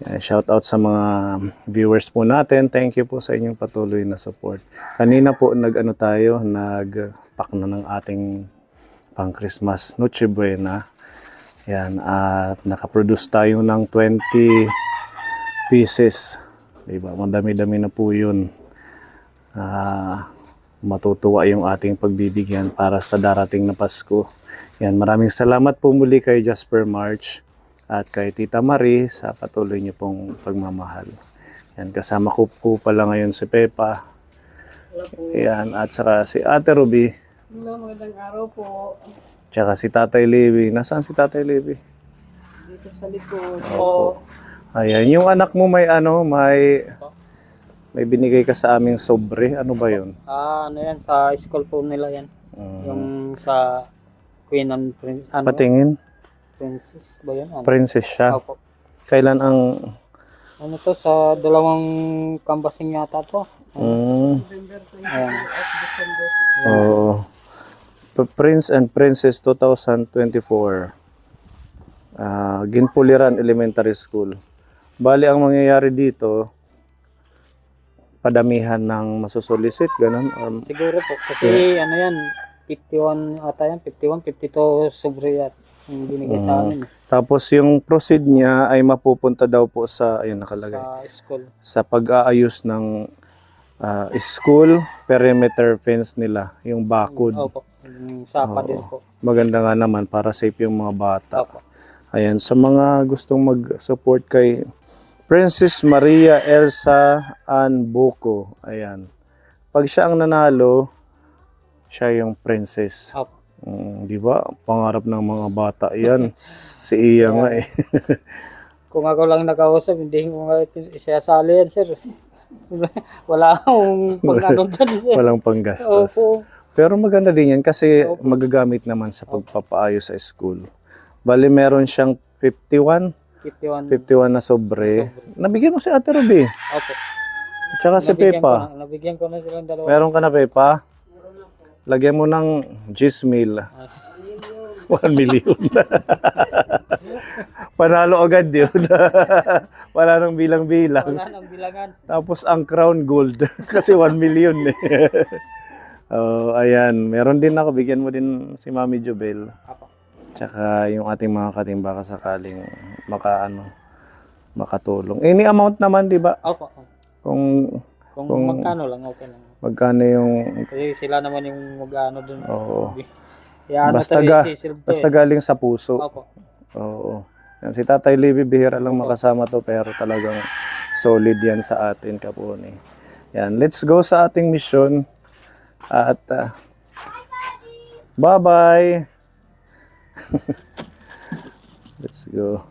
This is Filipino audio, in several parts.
Shout out sa mga viewers po natin. Thank you po sa inyong patuloy na support. Kanina po nag-pack na ng ating pang Christmas Noche Buena. Yan, at nakaproduce tayo ng 20 pieces. Diba? Madami-dami na po yun. Matutuwa yung ating pagbibigyan para sa darating na Pasko. Yan, maraming salamat po muli kay Jasper March at kay Tita Marie sa patuloy niyo pong pagmamahal. Yan, kasama ko po pala ngayon si Pepa. Yan, at saka si Ate Ruby. Hello, magandang araw po. Tsaka si Tatay Levi. Nasaan si Tatay Levi? Dito sa likod. Opo. Ayan, yung anak mo may may binigay ka sa aming sobre. Ano ba yun? Ano yan, sa school po nila yan. Yung sa Queen and Prince, Patingin. Princess ba yun? Princess siya. Opo. Kailan ang... Ano to, sa dalawang kambasing yata to. Ayan. Oh, Prince and Princess 2024. Ginpuliran Elementary School. Bali ang mangyayari dito, padamihan ng masusolicit, ganun. Siguro po, kasi ano yan, 51 ata yan, 52 sobre at yung binigay sa amin. Tapos yung proceed niya ay mapupunta daw po sa, ayun nakalagay, Sa school. sa pag-aayos ng school perimeter fence nila, yung bakod. Opo, yung sapa din po. Maganda nga naman para safe yung mga bata. Opo. Ayan, sa mga gustong mag-support kay Princess Maria Elsa Ann Buco. Ayan. Pag siya ang nanalo, siya yung princess. Opo. Di ba? Pangarap ng mga bata yan. Si Iya nga eh. Kung ako lang nakausap, hindi ko nga isasali yan, sir. Wala akong pag-ano dyan, sir. Walang panggastos. Opo. Pero maganda din yan kasi magagamit naman sa pagpapaayos sa school. Bali meron siyang 51 na sobre. Nabigyan mo si Ate Ruby. Opo. Tsaka si Pepa. Nabigyan ko na silang dalawa. Meron ka na, Pepa? Lagyan mo ng Gizmil. 1 million. Panalo agad yun. Wala nang bilang-bilang. Wala nang bilangan. Tapos ang crown gold. Kasi 1 million eh. Ayan. Meron din ako. Bigyan mo din si Mami Jobel. Opo. Tsaka yung ating mga katimba sakaling makatulong. Any amount naman, di ba? Opo. Kung Magkano lang, okay lang. magkano yung... Kasi sila naman yung mag-ano dun. Oo. Basta galing sa puso. Opo. Oo. Yan, si Tatay Levi, bihira lang makasama to pero talagang solid yan sa atin, Kapuni. Yan, let's go sa ating mission. At bye-bye! Let's go.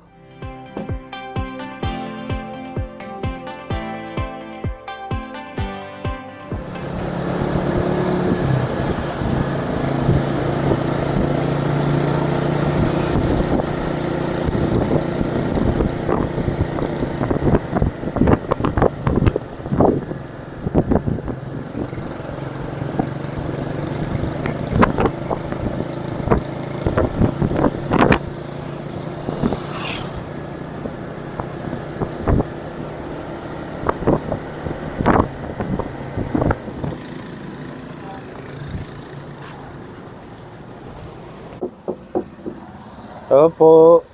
Opo.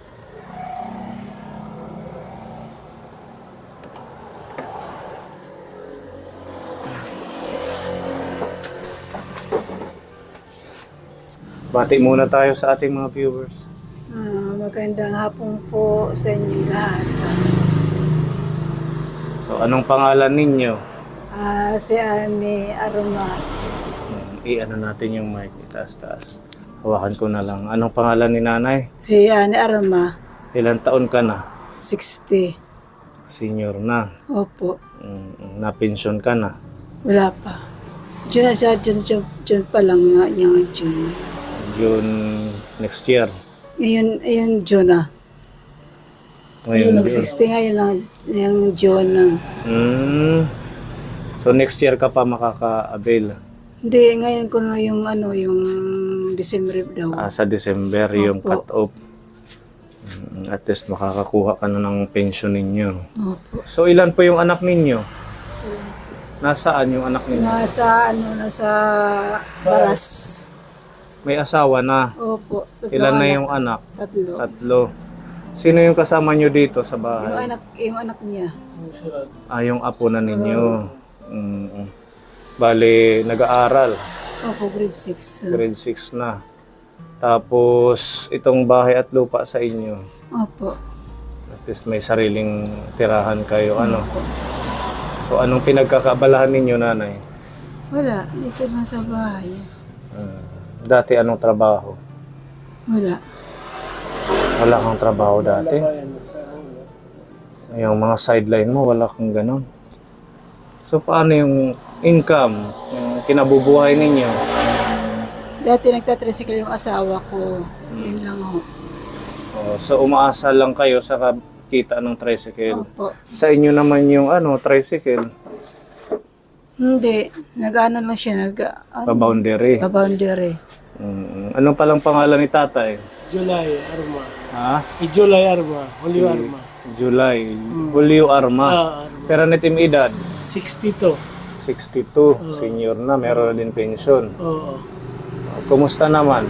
Bati muna tayo sa ating mga viewers. Magandang hapon po sa inyo lahat. So, anong pangalan ninyo? Si Ani Aroma. I-ano natin yung mic. Taas-taas. Hawakan ko na lang. Anong pangalan ni nanay? Si Ani Aroma, Ilang taon ka na? 60. Senior na. Opo, Napensyon ka na. wala pa. June pa lang nga yung June. June next year. Ngayon June na. Ngayon June. Mag-60 ngayon lang yung June na. So next year ka pa makaka-avail. Hindi, ngayon ko na yung yung December daw. Sa December yung Opo. cut-off. At least makakakuha ka na ng pension ninyo. Opo. So ilan po yung anak ninyo? So, Nasaan yung anak ninyo? nasa Baras. May asawa na. Opo. Tatlong Ilan na yung anak? Tatlo. Tatlo. Sino yung kasama nyo dito sa Yung bahay? anak niya. Yung apo na ninyo. Bali, nag-aaral. Opo, grade 6. Grade 6 na. Tapos, itong bahay at lupa sa inyo. Opo. At least may sariling tirahan kayo. Ano? So, anong pinagkakabalahan ninyo, nanay? Wala. Dito lang sa bahay. Dati anong trabaho? Wala. Wala kang trabaho dati? Yung mga sideline mo, wala kang ganun. So, paano yung income? Yung kinabubuhay ninyo? Dati nagtatricycle yung asawa ko. Yun lang ho. So, umaasa lang kayo sa kita ng tricycle. Opo. Sa inyo naman yung tricycle, Hindi. Nag-ano lang siya. pa-boundary. Boundary. Ano palang pangalan ni tatay? July Arma. Ha? July Arma. Julio Arma. July. Julio Arma. Arma. Pero netim edad? 62. 62. Senior na, meron na din pension. Oo. Kumusta naman?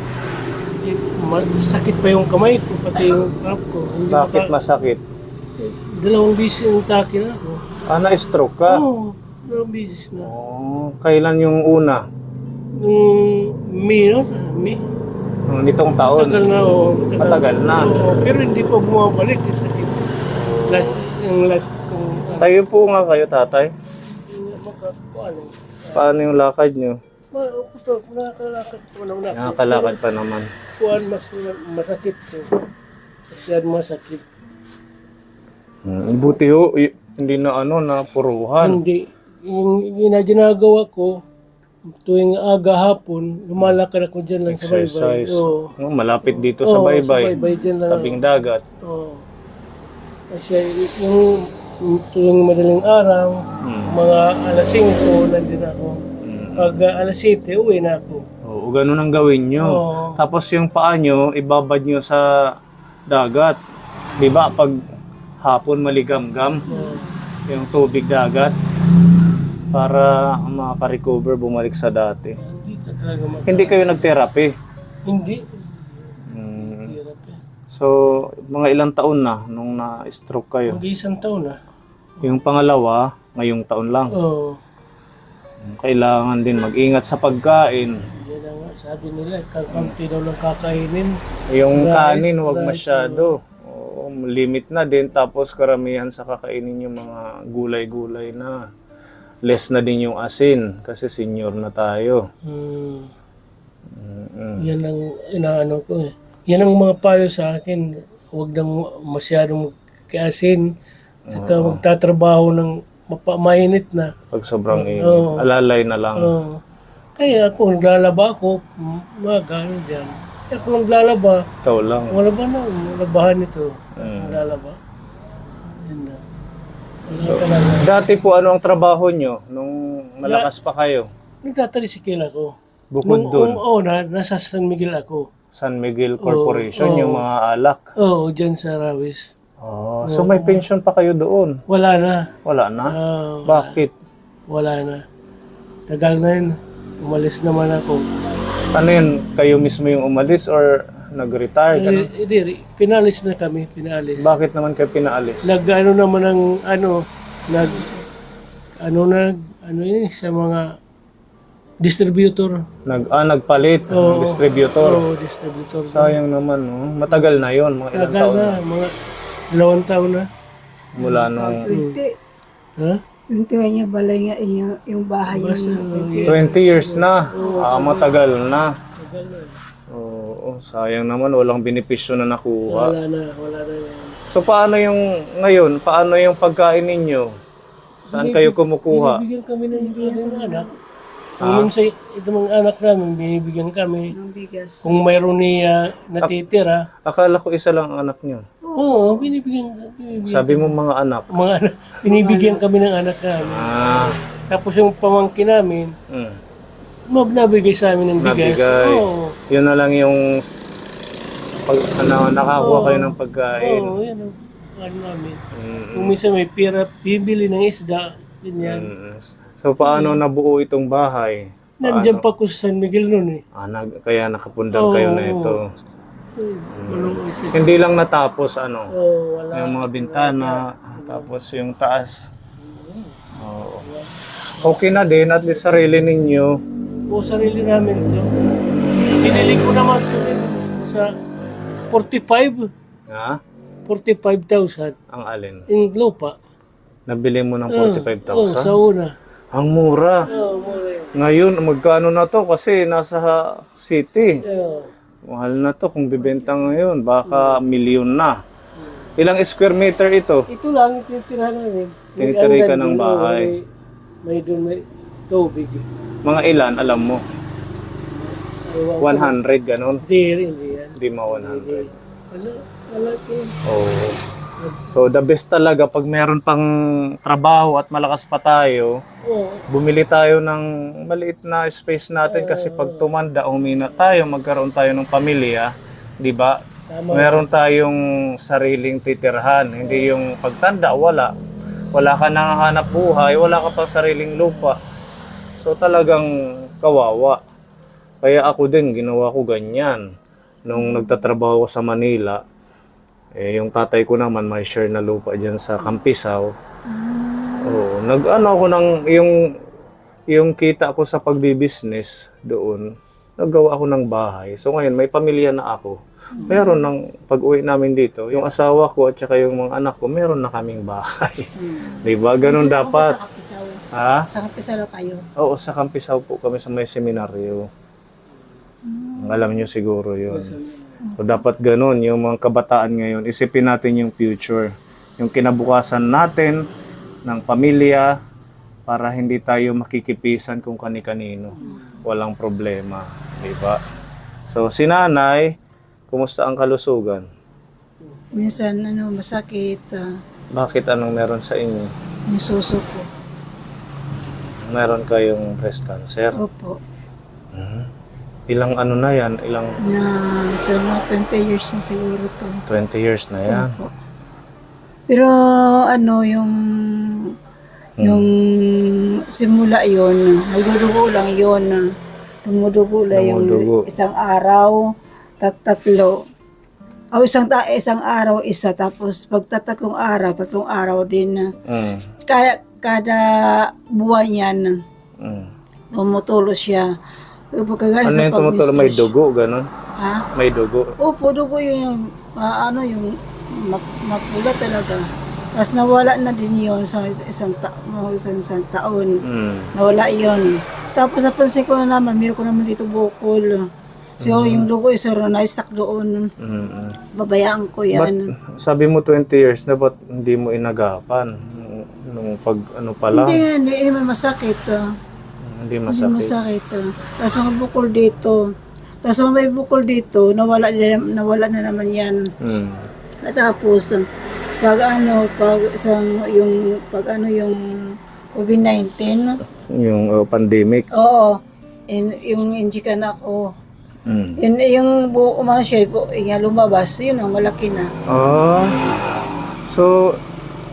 Sakit pa yung kamay ko, pati yung crop ko. Hindi Bakit masakit? Dalawang bisis yung take na ako. Na-stroke ka? Oo. Dalawang bisis na. Kailan yung una? Nung May, no? May. Nitong taon? Tagal na, oo. Matagal na. Oo, pero hindi pa bumabalik yung sakit. Yung last kong... Tayo po nga kayo, tatay. Makakuan. Paano yung lakad nyo? Nakakalakad ko na. Nakakalakad pa naman. Kuan masakit ko. Kasi masakit. Buti ho, hindi na napuruhan. Hindi. Yung ginagawa ko, tuwing aga hapon, lumalakad ako dyan lang sa baybay. Exercise. Oo. Malapit dito sa Oo, sa baybay. baybay dyan lang. Tabing dagat. Oo. Kasi yung tuwing madaling araw, mga alas 5, nandun ako. Pag alas 7, uwi na ako. Oo, ganun ang gawin nyo. Oo. Tapos yung paa nyo, ibabad nyo sa dagat. Diba? Pag hapon maligamgam, yung tubig dagat, para makarecover, bumalik sa dati. Hindi ka talaga Hindi kayo nag-therapy. Hindi. Hirap eh. So, mga ilang taon na nung na-stroke kayo. Mag-isang taon na. Yung pangalawa, ngayong taon lang. Oo. Kailangan din mag-ingat sa pagkain. Yan na nga, sabi nila, kakamti daw lang kakainin. Yung Rice, kanin, wag rice, masyado. Oo, limit na din. Tapos karamihan sa kakainin yung mga gulay-gulay na. Less na din yung asin kasi senior na tayo. Yan ang inaano ko eh. Yan ang mga payo sa akin. Huwag nang masyadong kaasin. Saka magtatrabaho ng mainit na. Pag sobrang Oo. alalay na lang. Kaya kung naglalaba ako, magano dyan. Kaya kung naglalaba, Ikaw lang. wala ba na, labahan ito. Naglalaba. Yan na. Wala talaga. Dati po, ano ang trabaho nyo nung malakas pa kayo? Nagtatricycle ako. Bukod dun, Oo, nasa San Miguel ako. San Miguel Corporation, Oo. yung mga alak. Oo, dyan sa Rawis. So may pension pa kayo doon? Wala na. Wala na? Bakit? Wala na. Tagal na yun. Umalis naman ako. Ano yun? Kayo mismo yung umalis or nag-retire? Ganun? Pinalis na kami, pinalis. Bakit naman kayo pinaalis? Nag-ano naman ng ano yun, sa mga distributor. Nagpalit ng distributor. Oo, distributor. Sayang naman, no? Matagal na yon, mga ilang Tagal taon na, mga 2 taon na. mula nung 20. Ha? Yung tingnan niya balay nga yung bahay Basta, yung 20 years na. Matagal na. Oo, sayang naman, walang benepisyo na nakuha. wala na yan. So paano yung ngayon? Paano yung pagkain ninyo? Saan kayo kumukuha? Binibigyan kami ng mga anak. Kung minsan, ito mga anak namin, binibigyan kami. ng bigas. Kung mayroon niya natitira, Akala ko isa lang ang anak nyo. oo, binibigyan. Sabi mo mga anak. Mga anak, binibigyan kami ng anak namin. Tapos yung pamangkin namin, nabigay sa amin ng bigas. Nabigay. Oo. Yun na lang yung Pag nakakuha kayo ng pagkain. Oo, yan ang ano namin. Mm. Kung minsan may pera, bibili ng isda, ganyan. So paano nabuo itong bahay? Nandiyan pa ko sa San Miguel noon eh. Kaya nakapundang kayo na ito. Hindi lang natapos Wala. yung mga bintana, tapos yung taas. Oo. Okay na din, at least sarili ninyo. O sarili namin ito. Binili ko naman ito sa 45. Ha? 45,000. Ang alin? Yung lupa. Nabili mo ng Oo, 45,000? sa una. Ang mura. Mura yun. Ngayon, magkano na to? Kasi nasa city. Oo. Mahal na to kung bibenta ngayon. Baka milyon na. Ilang square meter ito? Ito lang, tinitirahan namin. Tinitiri ka ng Hanggang bahay. May doon may tubig. Mga ilan, alam mo? Ewan ko. 100, ganun. Hindi yan. Hindi ma 100. Wala ko. Oo. So, the best talaga pag meron pang trabaho at malakas pa tayo, Oo. bumili tayo ng maliit na space natin kasi pag tumanda, humina tayo, magkaroon tayo ng pamilya, di ba? Tama. Meron tayong sariling titirhan, hindi yung pagtanda, wala. Wala ka nang hanap buhay, wala ka pang sariling lupa. So talagang kawawa. Kaya ako din, ginawa ko ganyan. Nung nagtatrabaho ko sa Manila, yung tatay ko naman may share na lupa dyan sa Campisaw. Oo, nag-ano ako ng yung kita ko sa pagbi-business doon, naggawa ako ng bahay. So ngayon may pamilya na ako. Meron ng pag-uwi namin dito, yung asawa ko at saka yung mga anak ko, meron na kaming bahay. 'Di ba? Ganun dapat. Sa Kapisaw. Ha? Sa Kapisaw kayo. Oo, sa Campisaw po kami sa may seminaryo. Alam niyo siguro 'yun. So dapat ganun, yung mga kabataan ngayon, isipin natin yung future. Yung kinabukasan natin ng pamilya para hindi tayo makikipisan kung kani-kanino. Walang problema, di ba? So si nanay, kumusta ang kalusugan? Minsan, masakit. Bakit anong meron sa inyo? Yung suso ko. Meron kayong breast cancer? Opo. Ilang ano na yan? Ilang Na sa mga 20 years na siguro to. 20 years na yan? Opo. Pero yung simula yon, nagdudugo lang yon. Dumudugo lang yung Dumudugo. isang araw, tatlo. O isang araw, isa. Tapos pag tatlong araw din. Kada buwan yan, tumutulo siya. Ano yung tumutulo? May dugo, gano'n? Ha? May dugo? Opo, dugo yung mapula talaga. Tapos nawala na din yun sa isang taon. Nawala yun. Tapos napansin ko na naman, meron ko naman dito bukol. So yung dugo is na-stuck doon. Babayaan ko yan. Sabi mo 20 years, dapat hindi mo inagapan nung pag ano pa lang. Hindi naman masakit. Hindi Hindi masakit. masakit. Tapos mga bukol dito. Tapos may bukol dito, nawala na naman yan. Tapos pag yung COVID-19, Yung pandemic. oo, yung injikan ako. Yung umano siya, lumabas, yun ang malaki na. So,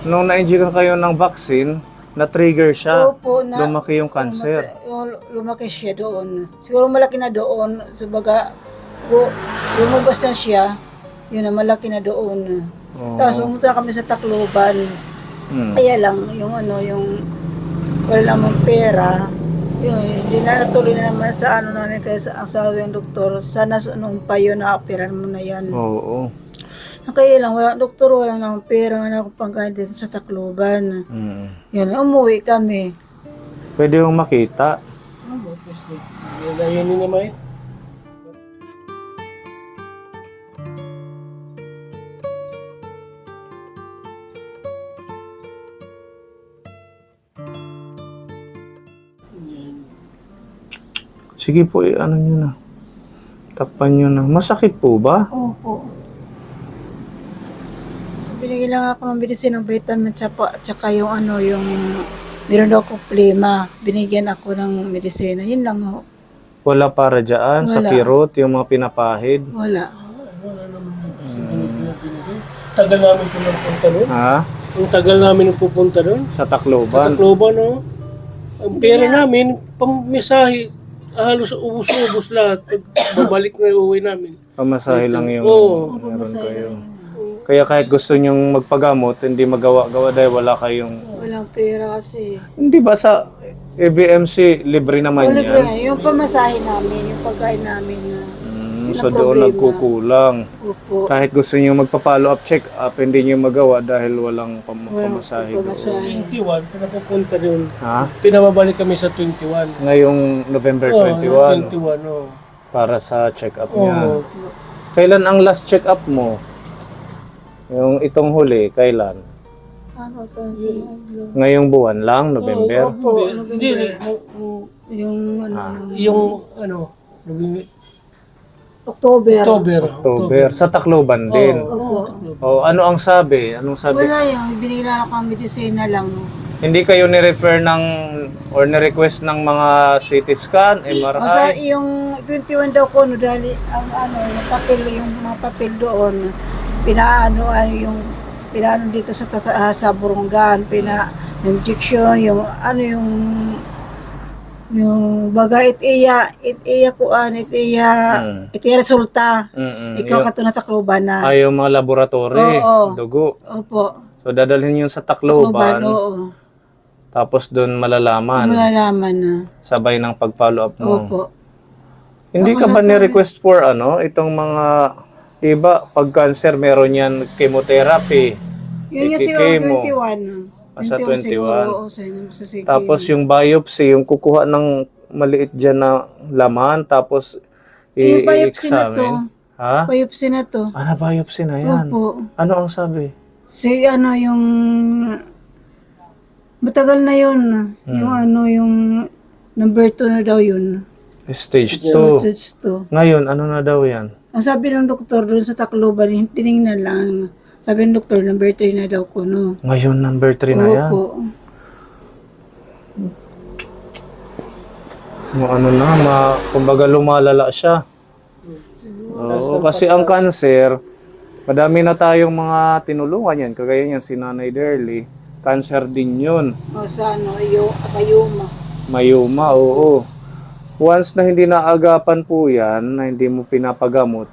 nung na-inject kayo ng vaccine, na-trigger siya. Opo, Lumaki yung cancer. Lumaki siya doon. Siguro malaki na doon. So baga, lumabas na siya, yun ang malaki na doon. Tapos pumunta kami sa Tacloban. Kaya lang, yung wala namang pera. Yun, hindi na natuloy na naman sa namin kaya ang sabi ng doktor, sana nung payo na operan mo na yan. Oo. Kaya lang, doktor, wala namang pera, wala akong pangkain dito sa Tacloban. Yan, umuwi kami. Pwede yung makita. Yun naman. Sige po, ano nyo na. Takpan nyo na. Masakit po ba? Opo. Binigyan lang ako ng medicine ng vitamin tsaka yung meron daw akong plema. Binigyan ako ng medicine. Yun lang ho. Wala para dyan sa Wala. kirot, yung mga pinapahid. Wala. Wala naman. tagal namin pumunta doon. Ha? Ang tagal namin pupunta doon. Sa Sa Tacloban. Tacloban, no? Ang pera namin, pamisahe, halos ubus-ubos lahat. Pag babalik na uwi namin. Pamasahe lang yung Oo. meron kayo. Kaya kahit gusto nyong magpagamot, hindi magawa-gawa dahil wala kayong... Walang pera kasi. Hindi ba sa ABMC, libre naman O, libre yan? nga. Yung pamasahe namin, yung pagkain namin. Yun So ang doon problema. nagkukulang. Opo. Kahit gusto nyo magpa-follow up check up, hindi nyo magawa dahil walang pamasahe doon. Pamasahe. 21, pinapupunta doon. Ha? Pinababalik kami sa 21. Ngayong November Oo, 21 21, oo. para sa check-up Oo. niya. Kailan ang last check-up mo? Yung itong huli, kailan? Ano ba? Ngayong buwan lang, November? Opo, Hindi, yung ano, yung ano, November, October. October. October. Sa Tacloban din. Opo. O ano ang sabi? Anong sabi? Wala yung binila na kang medisina lang. Hindi kayo ni-refer ng or ni-request ng mga CT scan, MRI? O sa yung 21 daw ko, no, dahil ang ano, yung papel, yung mga papel doon, yung pinaano dito sa Burungan, injection, yung ano yung baga itiya resulta. Ikaw ka to na Tacloban na. Ay, yung mga laboratory, Oo. dugo. Opo. So, dadalhin yun sa Tacloban, Tacloban, oo. tapos doon malalaman, Malalaman na. sabay ng pag-follow up mo. Opo. Hindi ka ba ni-request for itong mga, iba, pag cancer, meron yan chemotherapy. Yun nga siguro Ikikemo. 21. Sa 21 siguro. 21. Oo, sa sige. Tapos yung biopsy, yung kukuha ng maliit dyan na laman, tapos Yung biopsy na to. i-examine. Ha? Biopsy na to. Ano biopsy na yan? Opo. Ano ang sabi? Si ano yung matagal na yun. Yung ano yung number 2 na daw yun. Stage 2. Stage 2. Ngayon, ano na daw yan? Ang sabi ng doktor doon sa Tacloban, tinignan lang. Sabi ng doktor, number 3 na daw ko, no? Ngayon, number 3 na yan. Opo. Ano na, kumbaga lumalala siya. Oo, kasi ang cancer, madami na tayong mga tinulungan yan. Kagaya yan, si Nanay Derly. Cancer din yun. O sa ano, mayuma. Mayuma, oo. Once na hindi naagapan po yan, na hindi mo pinapagamot,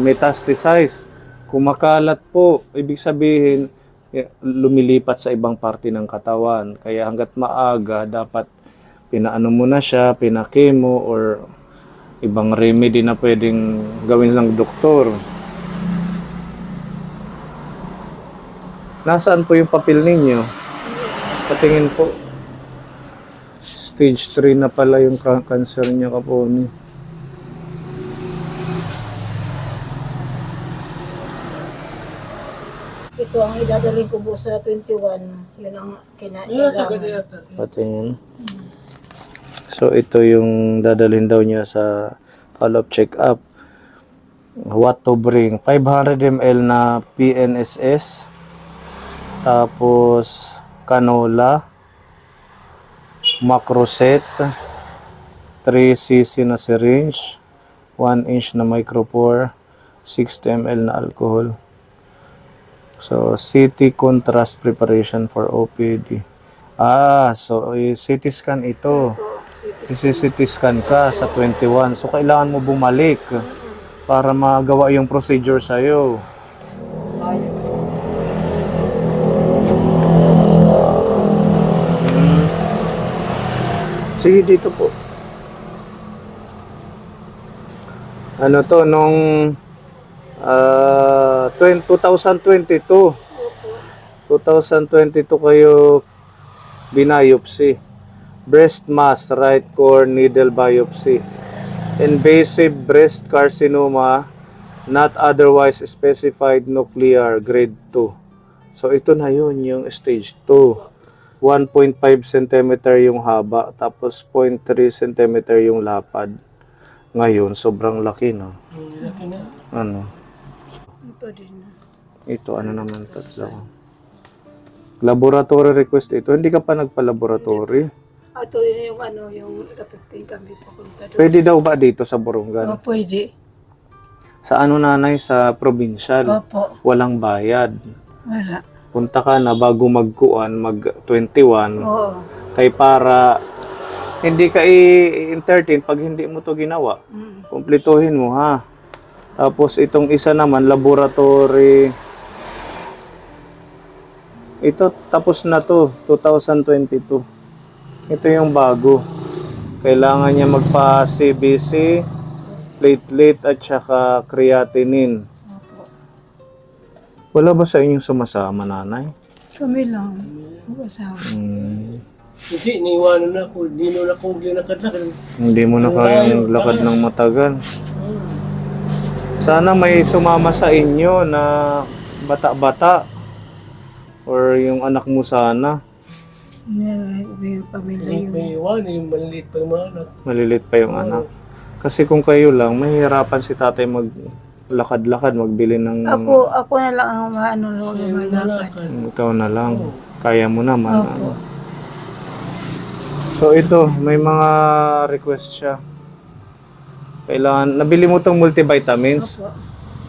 metastasize. Kumakalat po. Ibig sabihin, lumilipat sa ibang parte ng katawan. Kaya hanggat maaga, dapat pinaano mo na siya, pinakemo, or ibang remedy na pwedeng gawin ng doktor. Nasaan po yung papel ninyo? Patingin po. Stage 3 na pala yung cancer niya, Kaponi. Ito ang idadalhin ko po sa 21. Yun ang kinailangan. Patingin. So ito yung dadalhin daw niya sa follow-up check-up. What to bring? 500 ml na PNSS. Tapos canola. Macroset. 3 cc na syringe. 1 inch na micropore. 60 ml na alcohol. So, CT contrast preparation for OPD. So CT scan ito. CT scan ka sa 21. So, kailangan mo bumalik para magawa yung procedure sa'yo. Sige, dito po. Ano to, nung 2022 kayo binayopsy. Breast mass, right core needle biopsy. Invasive breast carcinoma, not otherwise specified nuclear, grade 2. So ito na yun, yung stage 2. 1.5 cm yung haba, tapos 0.3 cm yung lapad. Ngayon, sobrang laki, no? Laki na. Ano? Ito din. Ito, ano naman tatlo. Laboratory request ito. Hindi ka pa nagpa-laboratory. Ito yung ano, yung kapiteng kami papunta doon. Pwede daw ba dito sa Burungan? Pwede. Sa ano nanay, sa provincial. Opo. Walang bayad. Wala. Punta ka na bago mag 21, Oo. kay para hindi ka i-entertain pag hindi mo to ginawa. Kumpletuhin mo ha. Tapos itong isa naman, laboratory. Ito, tapos na to, 2022. Ito yung bago. Kailangan niya magpa-CBC, platelet at saka creatinine. Wala ba sa inyong sumasama, nanay? Kami lang. Mag-asawa. Kasi niiwanan na ako, di na ako linakad-lakad. Hindi mo na kayang lakad ng matagal. Sana may sumama sa inyo na bata-bata or yung anak mo sana. Meron yung pamilya yun. May iwanan, yung maliliit pa yung mga anak. Malilit pa yung anak. Kasi kung kayo lang, mahihirapan si tatay maglakad-lakad, magbili ng... Ako na lang ang malakad. Ikaw na lang. Kaya mo naman. Opo. So ito, may mga request siya. Kailangan, nabili mo tong multivitamins? Opo.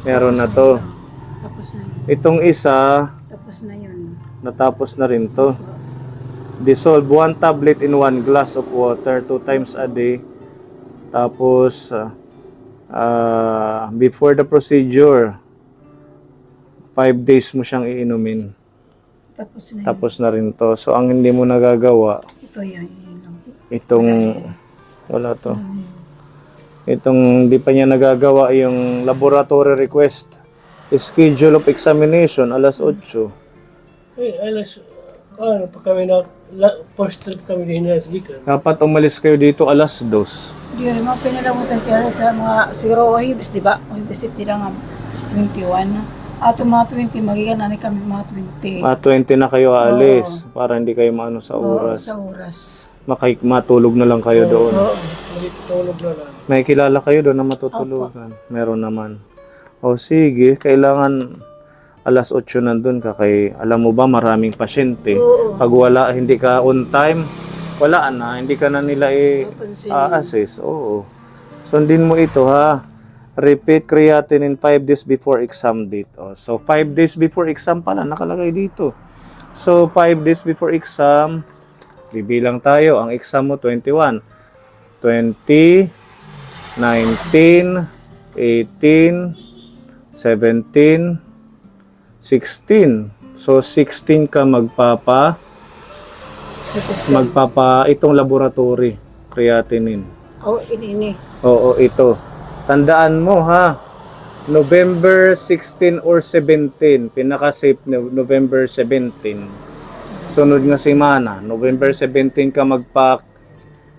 Meron na to. Tapos na yun. Itong isa, Tapos na yun. natapos na rin to. Dissolve 1 tablet in 1 glass of water 2 times a day. Tapos, before the procedure, 5 days mo siyang iinumin. Tapos na yun. Tapos na rin to. So, ang hindi mo nagagawa, Ito yan. Yun lang. itong, wala to. Itong hindi pa niya nagagawa yung laboratory request. Schedule of examination, alas 8. Alas, pa kami first trip kami din na Gikan. Dapat umalis kayo dito alas 2. Hindi rin mga pinalamutan kaya sa mga siguro wahibis, di ba? Wahibis ito lang 21. Ato mga 20, magigan na kami mga 20. 20 na kayo aalis para hindi kayo maano sa Oo, oras. sa oras. Matulog na lang kayo doon. Oo. Tulog na lang. May kilala kayo doon na matutulugan. Meron naman. O sige, kailangan alas 8 nandun ka kay, alam mo ba maraming pasyente. Oo. Pag wala, hindi ka on time, wala na, hindi ka na nila Papansinin. i-assess. Oo. Sundin mo ito ha. Repeat creatinine 5 days before exam date. O, so 5 days before exam pala, nakalagay dito. So 5 days before exam, bibilang tayo. Ang exam mo 21. 20, 19, 18, 17, 16. So 16 ka itong laboratory creatinine. Oh, ini. Oo, ito. Tandaan mo ha. November 16 or 17, pinaka-safe November 17. Sunod nga semana, November 17 ka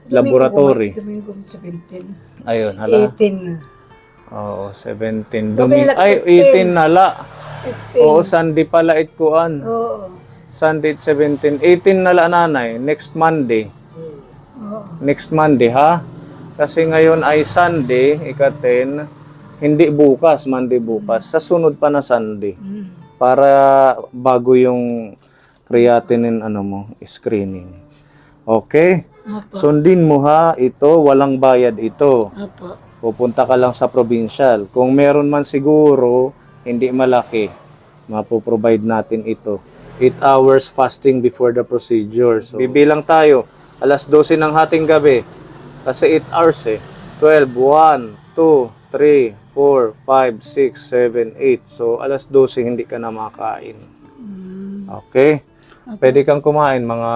laboratory. Domingo 17. Ayun, hala. 18. Oo, 17. Domingo Ay, 18 nala. Oo, Sunday pala itkuan. Oo. Sunday 17. 18 nala nanay, next Monday. Oo. Next Monday ha. Kasi ngayon ay Sunday, ika-10. Hindi bukas, Monday bukas. Sa sunod pa na Sunday. Para bago yung creatinine screening. Okay? Apo. Sundin mo ha, ito, walang bayad ito. Apo. Pupunta ka lang sa provincial. Kung meron man siguro, hindi malaki, mapoprovide natin ito. 8 hours fasting before the procedure. So, bibilang tayo, alas 12 ng hating gabi. Kasi 8 hours 12, 1, 2, 3, 4, 5, 6, 7, 8. So, alas 12 hindi ka na makain. Okay? Pwede kang kumain mga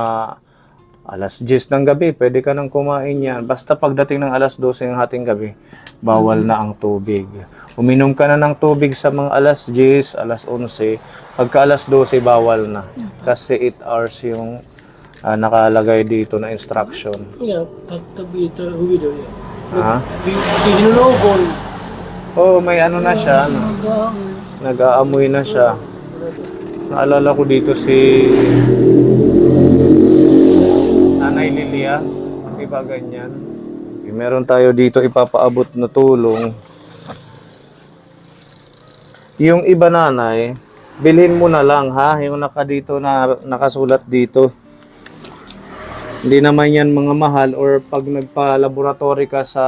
alas 10 ng gabi, pwede ka nang kumain yan. Basta pagdating ng alas 12 ng hating gabi, bawal na ang tubig. Uminom ka na ng tubig sa mga alas 10, alas 11. Pagka alas 12, bawal na. Kasi 8 hours yung nakalagay dito na instruction. Yeah, tabi ito, huwido yan. Ha? Hinulobon. Oh, may ano na siya. Nag-aamoy na siya. Naalala ko dito si Nanay Lilia. Di ba ganyan? Meron tayo dito ipapaabot na tulong. Yung iba nanay, bilhin mo na lang ha. Yung nakasulat dito. Hindi naman yan mga mahal or pag nagpa-laboratory ka sa,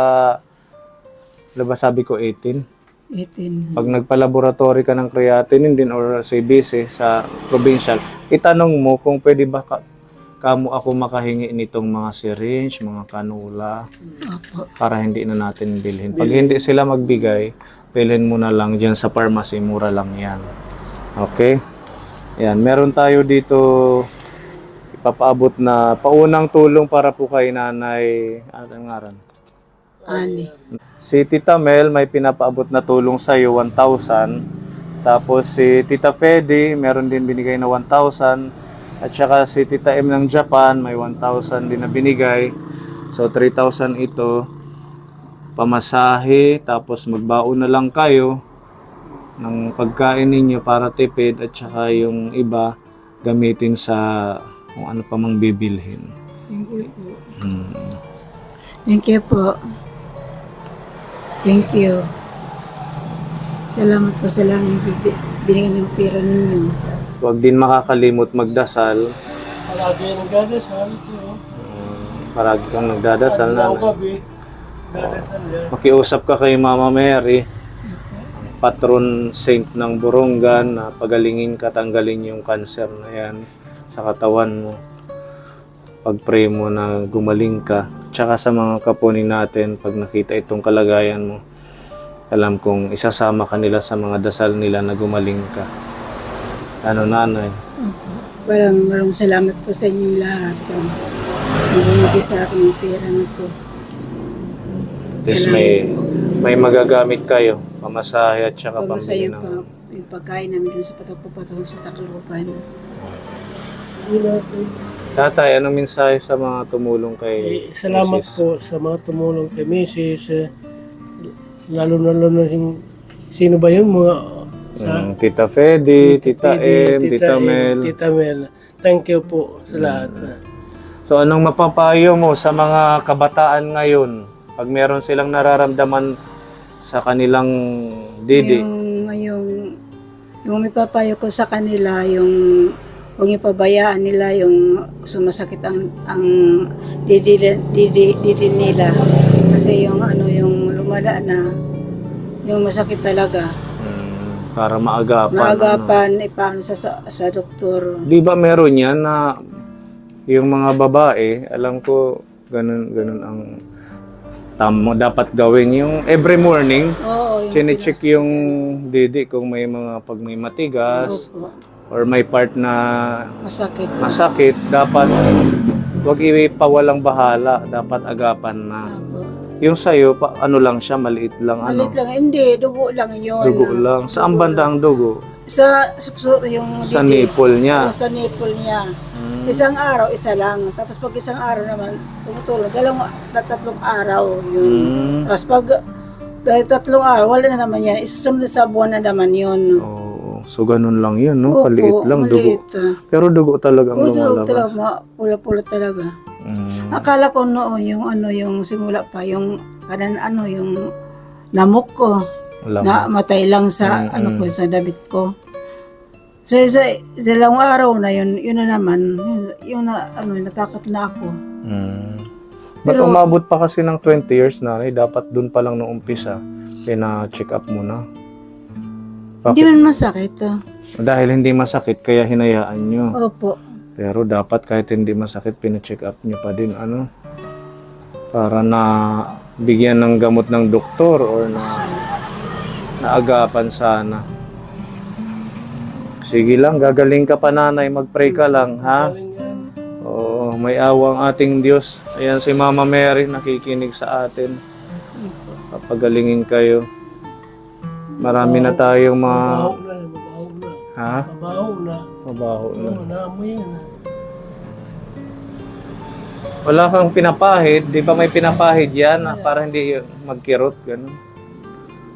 diba sabi ko 18? 18. Pag nagpa-laboratory ka ng creatinine din or CBC sa provincial, itanong mo kung pwede ba kamo ako makahingi nitong mga syringe, mga kanula, Opo. para hindi na natin bilhin. Pag hindi sila magbigay, bilhin mo na lang dyan sa pharmacy, mura lang yan. Okay? Yan, meron tayo dito ipapaabot na paunang tulong para po kay nanay, anong ngaran? Ani. Si Tita Mel may pinapaabot na tulong sa iyo 1,000. Tapos si Tita Fedy meron din binigay na 1,000. At saka si Tita M ng Japan may 1,000 din na binigay. So 3,000 ito pamasahe, tapos magbaon na lang kayo ng pagkain ninyo para tipid, at saka yung iba gamitin sa kung ano pa mang bibilhin. Thank you po. Thank you po. Thank you. Salamat po sa langit. Binigyan yung pera ninyo. Huwag din makakalimot magdasal. Palagi nagdadasal. Paragi kang nagdadasal na. Gabi, dadasal yan. Makiusap ka kay Mama Mary, patron saint ng Borongan, na pagalingin ka, tanggalin yung cancer na yan sa katawan mo. Pag-pray mo na gumaling ka. Tsaka sa mga kapunin natin, pag nakita itong kalagayan mo, alam kong isasama ka nila sa mga dasal nila na gumaling ka. Ano, nanay? Maraming salamat po sa inyong lahat. Binigay sa akin yung pera na po. Yes, may magagamit kayo. Pamasahe at saka pambili Pamasayo pa yung pagkain namin doon sa patok-patok sa Tacloban. Tatay, anong mensahe sa mga tumulong kay Salamat Mrs.? po sa mga tumulong kay Mrs. Lalo na yung sino ba yun mga sa Tita Fedy, Tita M, Fedy, Tita Mel. Tita Mel. Thank you po sa lahat. So anong mapapayo mo sa mga kabataan ngayon pag meron silang nararamdaman sa kanilang didi? Yung may papayo ko sa kanila, yung huwag yung pabayaan nila yung sumasakit ang didi nila. Kasi yung yung lumala na, yung masakit talaga. Para maagapan. Maagapan, paano sa doktor. Di ba meron yan na yung mga babae, alam ko ganun ang tama dapat gawin, yung every morning Oo, chine-check yung didi kung may pag may matigas Opo, or may part na masakit. dapat wag ipawalang bahala, dapat agapan na. Opo. Yung sayo, ano lang siya, maliit lang. Malit lang, hindi, dugo lang yun. Dugo lang. Saan banda ang dugo? Sa yung Sa didi. nipple niya. Oo, sa nipple niya. Isang araw, isa lang. Tapos pag isang araw naman, tumutulong. Tatlong araw yun. Tapos pag 3 araw, wala na naman yan. Isusunod sa buwan na naman yun. Oo. So, ganun lang yun, no? Opo, Kaliit lang, maliit, dugo. Pero dugo talaga ang dugo lumalabas. talaga, pula-pula talaga. Akala ko noon, yung simula pa, yung yung namok ko. Alam mo. Na matay lang sa ko sa damit ko. So sa 2 araw na yun na naman natakot na ako. Ba't umabot pa kasi ng 20 years na, dapat dun pa lang nung umpisa, pina-check up mo na. Hindi man masakit. Dahil hindi masakit, kaya hinayaan nyo. Opo. Pero dapat kahit hindi masakit, pina-check up nyo pa din, para na bigyan ng gamot ng doktor or na naagapan sana. Sige lang, gagaling ka pa, nanay, mag-pray ka lang, ha? Oo, may awang ating Diyos. Ayan si Mama Mary, nakikinig sa atin. Papagalingin kayo. Marami na tayong mga... Mabaho na. Ha? Mabaho na. Mabaho na. Naamoy yan. Wala kang pinapahid, di ba may pinapahid yan para hindi magkirot, gano'n.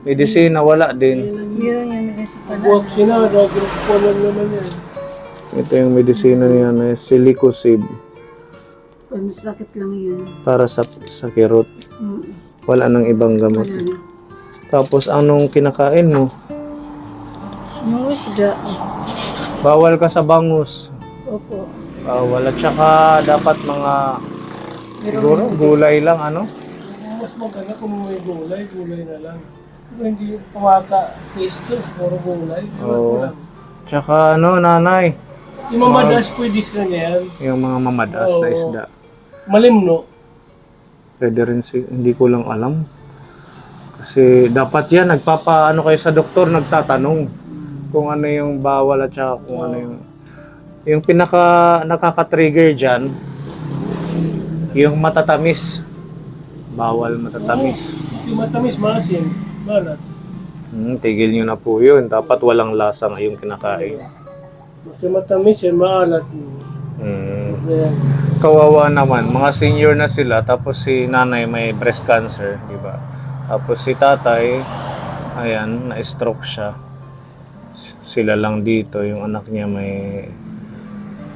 Medisina, wala din. Yun yung municipal. Buwag sinada, grupo lang naman yan. Ito yung medisina niya na Silicosib Sakit lang yun. para sa kirot. Wala nang ibang gamot. Wala na. Tapos anong kinakain mo? Yung isda. Bawal ka sa bangus. Opo. Bawal. At saka dapat mga siguro gulay lang, Mas maganda kung may gulay na lang. Hindi pumaka pisto, puro gulay. Oo. Tsaka ano, nanay, Yung mamadas pwede sa kanya yan. yung mga mamadas na Oo. isda. Malimno. Pwede rin hindi ko lang alam. Kasi dapat yan, nagpapaano kayo sa doktor, nagtatanong kung ano yung bawal at saka kung ano yung pinaka nakaka-trigger dyan, yung matatamis. Bawal matatamis. Yung matamis, maasim, balat. Tigil nyo na po yun. Dapat walang lasa ngayong kinakain. Yung matamis yan, maalat. Ayan. Kawawa naman, mga senior na sila, tapos si nanay may breast cancer, di ba? Tapos si tatay, ayan, na-stroke siya. Sila lang dito, yung anak niya may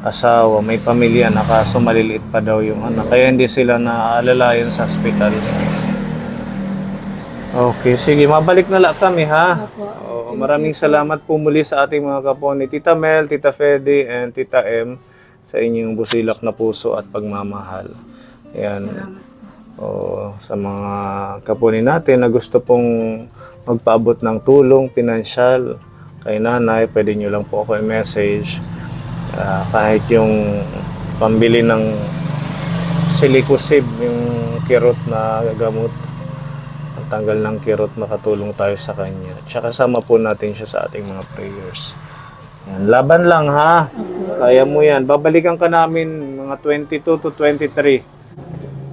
asawa, may pamilya na, kaso maliliit pa daw yung anak. Kaya hindi sila naaalalayan sa hospital. Okay, sige, mabalik na lang kami ha. Oo, maraming salamat po muli sa ating mga kaponi, Tita Mel, Tita Fede, and Tita M, sa inyong busilak na puso at pagmamahal. Ayan. Sa mga kaponi natin na gusto pong magpaabot ng tulong pinansyal kay nanay, pwede nyo lang po ako i-message. Kahit yung pambili ng silikusib, yung kirot na gamot, ang tanggal ng kirot, makatulong tayo sa kanya. Tsaka sama po natin siya sa ating mga prayers. Yan. Laban lang ha. Kaya mo yan. Babalikan ka namin mga 22 to 23.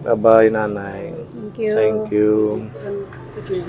Bye-bye, nanay. Thank you. Thank you. Okay.